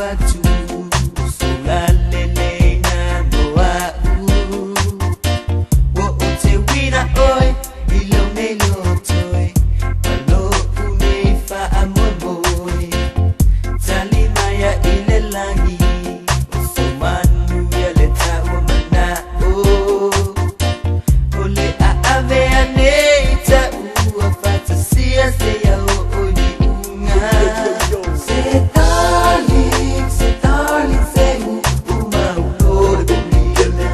fatu Sulalele na moa Wo ote wina oi Ilo nelo toi Malo une fa amoy Talima ya ile langi Usumanu ya leta wamana Ole a ave aneta Ua fantasia se ya ooni unga C'est darling, c'est uma ulo de boliana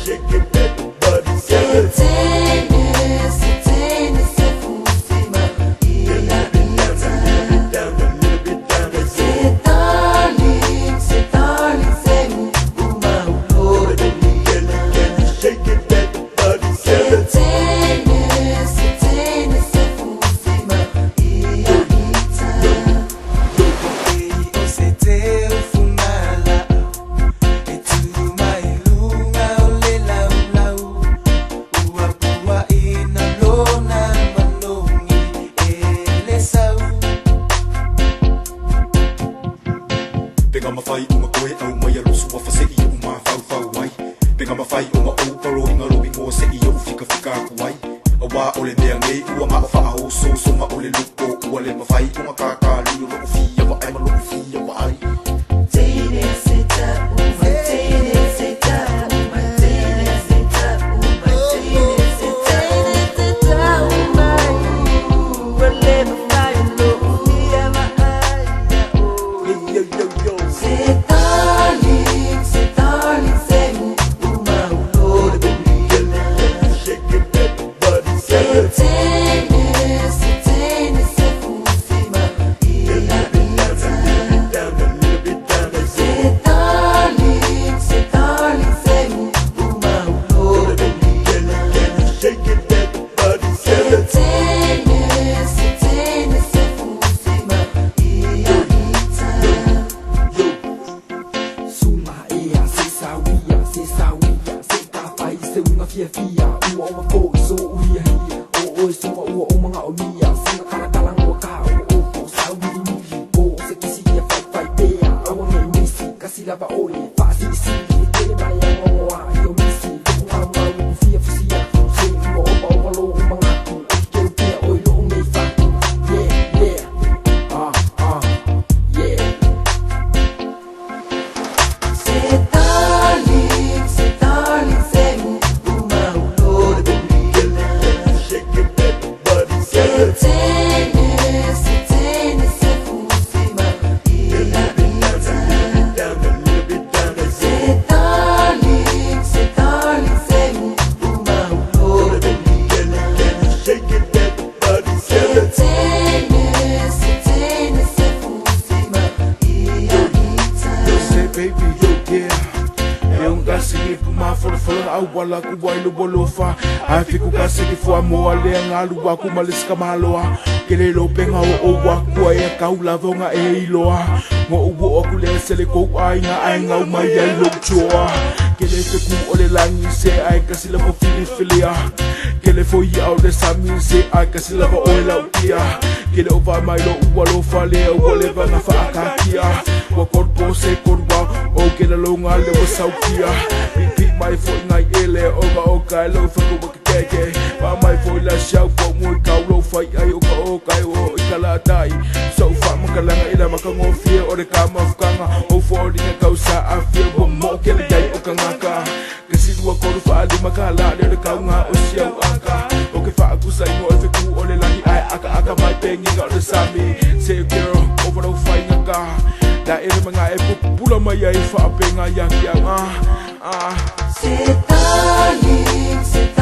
Shake it, that body, c'est tennis, c'est fou, c'est ma ila ila C'est darling, c'est uma ulo de boliana Shake it, that body, c'est tennis, c'est fou, c'est ma ila ila C'était au funala E tu mai lunga o le lau Ua pua ina lona manongi e le sau Pega mawhai o makoe au mai alo sua whase i o ma whau wai Pega mawhai o ma au paro inga lobi ngō se i o whika aku wai A wā o le mea ngei ua ma o whaaho so ma o le lupo Ua le mawhai o ma kākāli o lo fia wa ai ma lo fia wa ai Tere seta uma, tere seta uma, tere seta uma, tere seta uma Wale mawhai lo fia ma ai C'est darling, c'est uma ulo de boliana Shake it, that body, C'est tennis, c'est fou, c'est ma ila ila down a little bit down a C'est darling, c'est uma ulo de boliana Shake it, that body, C'est tennis, c'est fou, c'est ma ila ila Suma ea, se sawia, se tawhai, se unga fia ua o mako i so uia hia o e suma ua o mga o mia sina karakalang ua ka o sawi mili o se kisi ia whai pea awa ngai misi kasi lava ole whaasi isi tele mai a ngoa i o misi tuku ngā mau fia fusia se ua o walo o mga ku o ki keu pia o i lo o mei whaki yeah C'est darling, c'est uma ulo de boliana Shake it, that body, C'est tennis, c'est fou, c'est ma ila ila down a little bit down a C'est darling, c'est uma ulo de boliana Shake it, that body, C'est tennis, c'est fou, c'est ma ila ila Say baby, yeah. E un gasigi pu ma fola au wala ku wailu bolofa. Ai fiku gasigi fu amoa le ngalu wa ku maliska maloa. Kele lo penga o wa ku e kaula vonga e iloa. Ngo ubo aku le sele ko ai nga mai ai lo choa. Kele te ku ole langi se ai kasila fo filia. Kele fo i au le sami se ai kasila fo ole lau kia. Kele o vai mai lo ualo fale o le vanga fa akakia. Wa korpo se korwa o kele lo nga le wa saukia. Pipi mai fo ngai ele o ga o kai lo fa ko keke. Pa mai fo la shau fo mo ka lo fai ai o kai o ikala tai. So fa makalanga ila makangofia o le kama fukanga o fo ringa kausa afia bo mo kele dai o kangaka. Kasi dua koru fa ali makala le kaunga o siau aka. O ke fa aku sai mo e ku o le langi ai aka mai pengi ga le sami. Say girl over no fai ngaka. Da ere mga e pula mai ai fa penga yang C'est darling, c'est